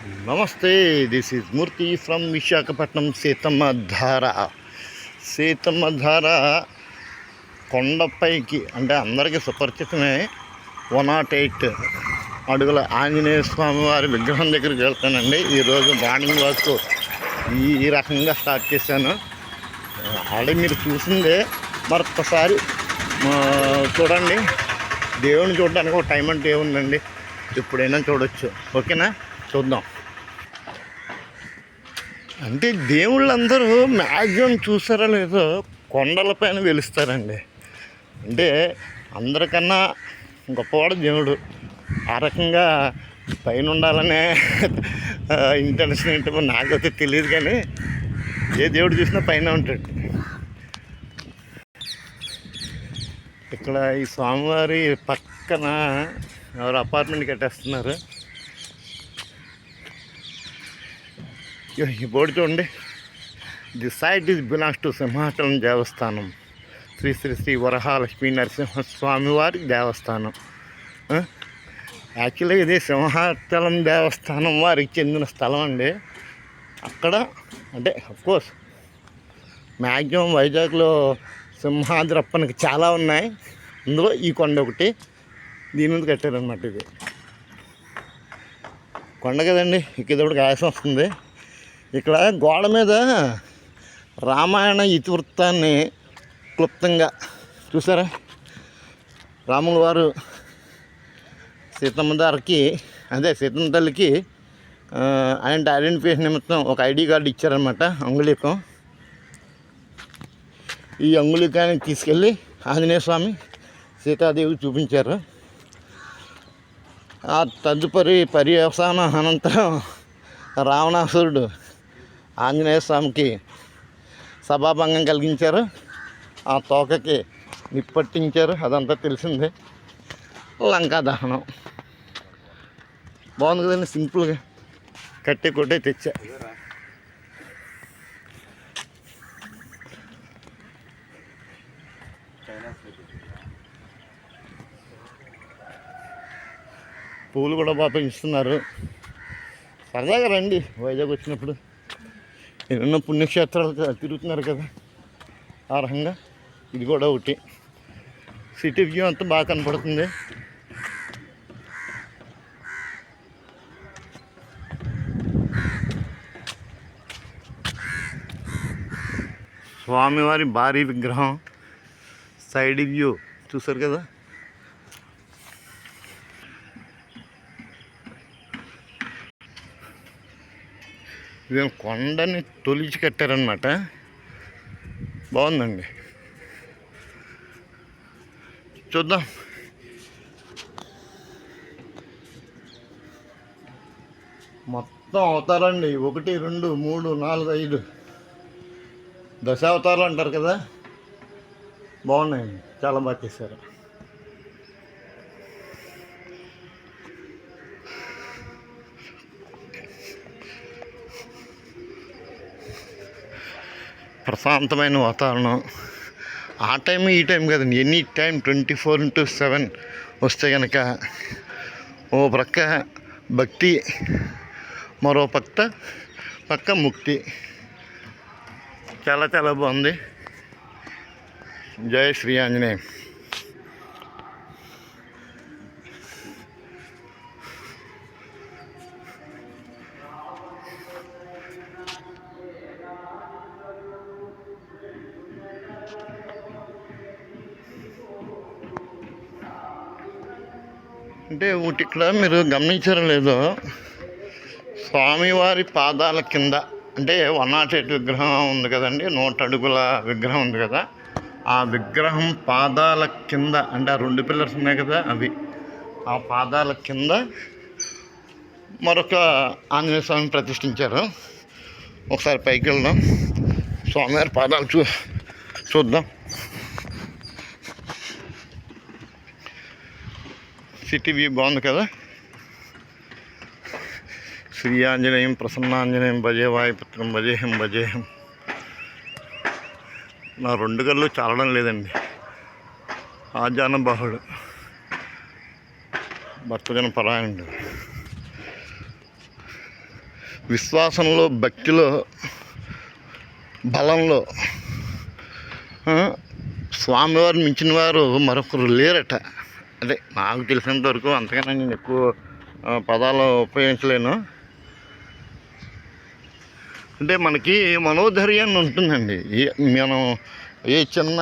నమస్తే, this is Murthy from Visakhapatnam. Seethammadhara కొండపైకి అంటే అందరికీ సుపరిచితమే. 108 అడుగుల ఆంజనేయ స్వామి వారి విగ్రహం దగ్గరికి వెళ్తానండి. ఈరోజు మార్నింగ్ వాక్ ఈ రకంగా స్టార్ట్ చేశాను. ఆల్రెడీ మీరు చూసిందే, మరొకసారి చూడండి. దేవుని చూడడానికి ఒక టైం అంటే ఏముందండి, ఎప్పుడైనా చూడొచ్చు. ఓకేనా, చూద్దాం. అంటే దేవుళ్ళందరూ మ్యాక్సిమం చూసారో లేదో కొండలపైన వెలుస్తారండి. అంటే అందరికన్నా గొప్పవాడు దేవుడు. ఆ రకంగా పైన ఉండాలనే ఇంటెన్షన్ ఏంటో నాకైతే తెలియదు, కానీ ఏ దేవుడు చూసినా పైన ఉంటాడు. ఇక్కడ ఈ స్వామివారి పక్కన ఎవరు అపార్ట్మెంట్ కట్టేస్తున్నారు. ఈ బోర్డు చూడండి, the site is belongs to Simhachalam Devasthanam, Sri Shri Shri వరహాలక్ష్మీ Narasimhaswamy వారి దేవస్థానం. యాక్చువల్గా ఇది సింహాచలం దేవస్థానం వారికి చెందిన స్థలం అండి. అక్కడ అంటే అఫ్కోర్స్ మ్యాక్సిమం వైజాగ్లో సింహాద్రప్పనికి చాలా ఉన్నాయి. అందులో ఈ కొండ ఒకటి, దీని మీద కట్టారనమాట. ఇది కొండ కదండి, ఇక్కడప్పుడు ఆయాసం వస్తుంది. ఇక్కడ గోడ మీద రామాయణ ఇతివృత్తాన్ని క్లుప్తంగా చూసారా. రాముల వారు సీతమ్మ తల్లికి ఐడెంటిఫికేషన్ నిమిత్తం ఒక ఐడి కార్డు ఇచ్చారనమాట, అంగుళీకం. ఈ అంగుళీకాన్ని తీసుకెళ్ళి ఆంజనేయ స్వామి సీతాదేవి చూపించారు. ఆ తదుపరి పర్యవసాన అనంతరం రావణాసురుడు ఆంజనేయ స్వామికి సభాభంగం కలిగించారు. ఆ తోకకి నిప్పట్టించారు, అదంతా తెలిసిందే. లంకా దహనం బాగుంది కదండి, సింపుల్గా కట్టే కొట్టే తెచ్చా. పూలు కూడా బాగా పెంచుతున్నారు. సరదాగా రండి, వైజాగ్ వచ్చినప్పుడు ఎన్నో పుణ్యక్షేత్రాలు తిరుగుతున్నారు కదా, ఆ రకంగా ఇది కూడా ఒకటి. సిటీ వ్యూ అంతా బాగా కనపడుతుంది. స్వామివారి భారీ విగ్రహం సైడ్ వ్యూ చూసారు కదా. ఇది కొండని తొలిచి కట్టారనమాట, బాగుందండి. చూద్దాం. మొత్తం అవతారండి 1 2 3 4 5 దశావతారాలు అంటారు కదా, బాగున్నాయండి, చాలా బాగా చేశారు. ప్రశాంతమైన వాతావరణం. ఆ టైం ఈ టైం కదండి, ఎనీ టైం 24/7 వస్తే కనుక ఓ ప్రక్క భక్తి, మరో పక్క ముక్తి. చాలా చాలా బాగుంది. జై శ్రీ ఆంజనేయ. అంటే ఒకటి ఇక్కడ మీరు గమనించారో లేదో, స్వామివారి పాదాల కింద అంటే 108 విగ్రహం ఉంది కదండి, 100 అడుగుల విగ్రహం ఉంది కదా, ఆ విగ్రహం పాదాల కింద అంటే ఆ 2 పిల్లర్స్ ఉన్నాయి కదా, అవి ఆ పాదాల కింద మరొక ఆంజనేయ స్వామిని ప్రతిష్ఠించారు. ఒకసారి పైకి వెళ్దాం, స్వామివారి పాదాలు చూద్దాం. సిటీ వ్యూ బాగుంది కదా. శ్రీ ఆంజనేయం ప్రసన్నాంజనేయం భజే వాయుపుత్రం భజేహం. నా 2 కళ్ళు చాలడం లేదండి. ఆజానుబాహుడు, భక్తజన పరాయణుడు. విశ్వాసంలో, భక్తిలో, బలంలో స్వామివారు మించిన వారు మరొకరు లేరట. అదే నాకు తెలిసినంత వరకు. అంతకన్నా నేను ఎక్కువ పదాలు ఉపయోగించలేను. అంటే మనకి మనోధైర్యాన్ని ఉంటుందండి. మనం ఏ చిన్న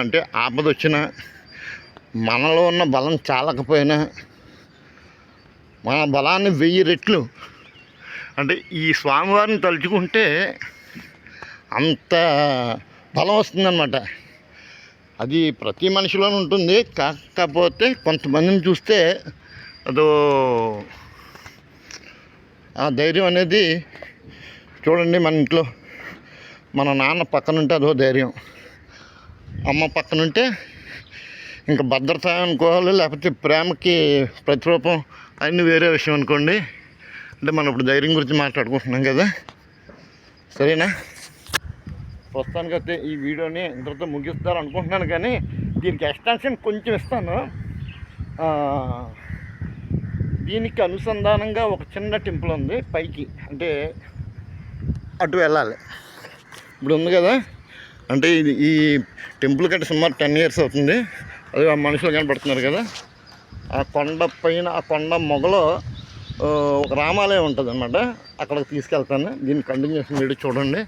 అంటే ఆపద వచ్చినా, మనలో ఉన్న బలం చాలకపోయినా మన బలాన్ని 1000 రెట్లు అంటే ఈ స్వామివారిని తలుచుకుంటే అంత బలం వస్తుందన్నమాట. అది ప్రతి మనిషిలోనూ ఉంటుంది. కాకపోతే కొంతమందిని చూస్తే అదో ఆ ధైర్యం అనేది చూడండి. మన ఇంట్లో మన నాన్న పక్కనుంటే అదో ధైర్యం, అమ్మ పక్కనుంటే ఇంకా భద్రత అనుకోవాలి, లేకపోతే ప్రేమకి ప్రతిరూపం అన్నీ వేరే విషయం అనుకోండి. అంటే మనం ఇప్పుడు ధైర్యం గురించి మాట్లాడుకుంటున్నాం కదా, సరేనా? ప్రస్తుతానికైతే ఈ వీడియోని ఇంతతో ముగిస్తారు అనుకుంటున్నాను. కానీ దీనికి ఎక్స్టెన్షన్ కొంచెం ఇస్తాను. దీనికి అనుసంధానంగా ఒక చిన్న టెంపుల్ ఉంది పైకి, అంటే అటు వెళ్ళాలి. ఇప్పుడు ఉంది కదా, అంటే ఇది ఈ టెంపుల్ కంటే సుమారు 10 years అవుతుంది. అది ఆ మనుషులు కనపడుతున్నారు కదా, ఆ కొండ పైన, ఆ కొండ మొగలో ఒక రామాలయం ఉంటుంది అన్నమాట. అక్కడికి తీసుకెళ్తాను. దీన్ని కంటిన్యూషన్ వీడియో చూడండి.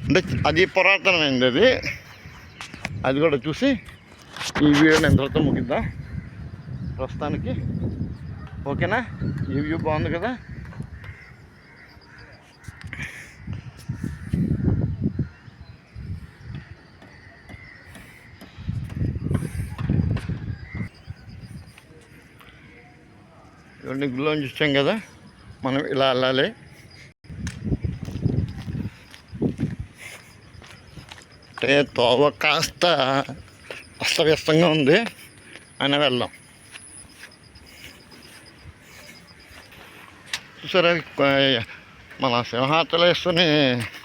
అంటే అది పురాతనమైంది. అది కూడా చూసి ఈ వీడియోని ఎంతవరకు ముగిద్దాం ప్రస్తుతానికి. ఓకేనా? ఈ వ్యూ బాగుంది కదా. ఇవన్నీ గుళ్ళోంచి వచ్చాం కదా, మనం ఇలా వెళ్ళాలి. అంటే తోవ కాస్త అస్తవ్యస్తంగా ఉంది, అయినా వెళ్దాం. చూసారా మన సింహాచలేశ్వరుని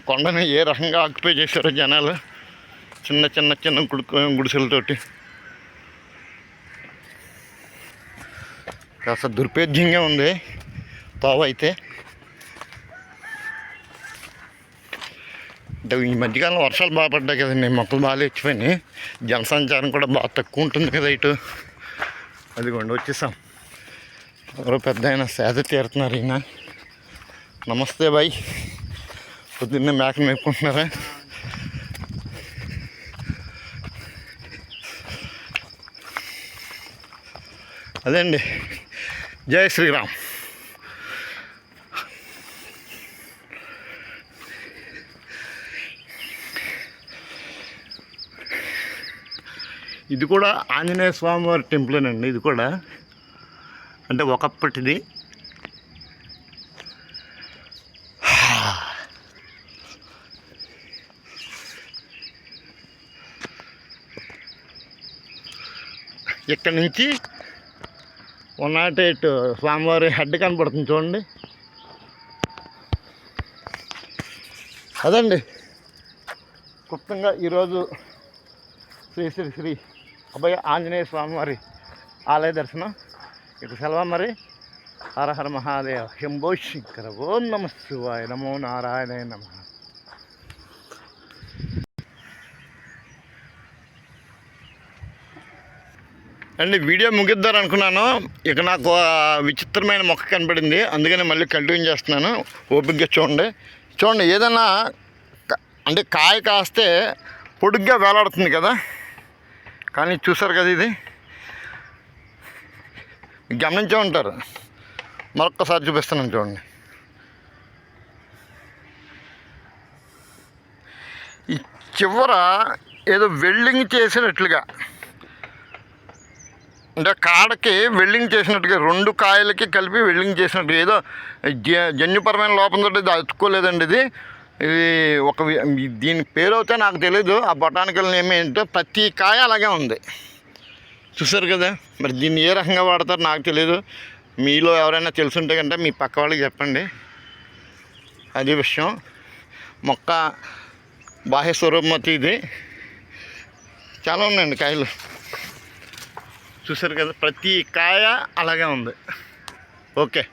కొండని ఏ రకంగా ఆక్యుపై చేశారో జనాలు, చిన్న చిన్న చిన్న గుడిసెలతోటి. కాస్త దుర్భేద్యంగా ఉంది తోవ అయితే. అంటే ఈ మధ్యకాలంలో వర్షాలు బాగా పడ్డాయి కదండి, మొక్కలు బాగా లేచిపోయినాయి, జనసంచారం కూడా బాగా తక్కువ ఉంటుంది కదా ఇటు. అదిగోండి వచ్చేసాం. ఎవరో పెద్ద ఆయన సేద తీరుతున్నారు. ఈయన నమస్తే బాయ్, పొద్దున్నే మేకను మేపుకుంటున్నారా? అదే అండి, జై శ్రీరామ్. ఇది కూడా ఆంజనేయ స్వామివారి టెంపులేనండి. ఇది కూడా అంటే ఒకప్పటిది. ఇక్కడి నుంచి 108 స్వామివారి హెడ్ కనపడుతుంది చూడండి. అదండి క్లుప్తంగా ఈరోజు శ్రీ శ్రీ శ్రీ అభయ ఆంజనేయ స్వామివారి ఆలయ దర్శనం. ఇక సెలవు మరి. హర హర మహాదేవ, శంభో శంకర, ఓం నమ శివాయ, నమో నారాయణ నమః. అండి వీడియో ముగిద్దారు అనుకున్నాను. ఇక నాకు విచిత్రమైన మొక్క కనపడింది, అందుకని మళ్ళీ కంటిన్యూ చేస్తున్నాను. ఓపికగా చూడండి. చూడండి, ఏదైనా అంటే కాయ కాస్తే పొడుగ్గా వేలాడుతుంది కదా, కానీ చూసారు కదా, ఇది గమనించే ఉంటారు. మరొక్కసారి చూపిస్తున్నాను చూడండి. ఈ చివర ఏదో వెల్డింగ్ చేసినట్లుగా, అంటే కాడకి వెల్డింగ్ చేసినట్టుగా, 2 కాయలకి కలిపి వెల్డింగ్ చేసినట్టుగా, ఏదో జన్యుపరమైన లోపంతో ఇది అతుక్కోలేదండి. ఇది ఒక దీని పేరు అయితే నాకు తెలీదు. ఆ బొటానికల్ నేమ్ ఏంటో, ప్రతి కాయ అలాగే ఉంది. చూసారు కదా. మరి దీన్ని ఏ రకంగా వాడతారో నాకు తెలీదు. మీలో ఎవరైనా తెలుసుంటే కంటే మీ పక్క వాళ్ళకి చెప్పండి. అది విషయం. మొక్క బాహ్య స్వరూపమతి ఇది. చాలా ఉన్నాయండి కాయలు. చూసారు కదా, ప్రతి కాయ అలాగే ఉంది. ఓకే.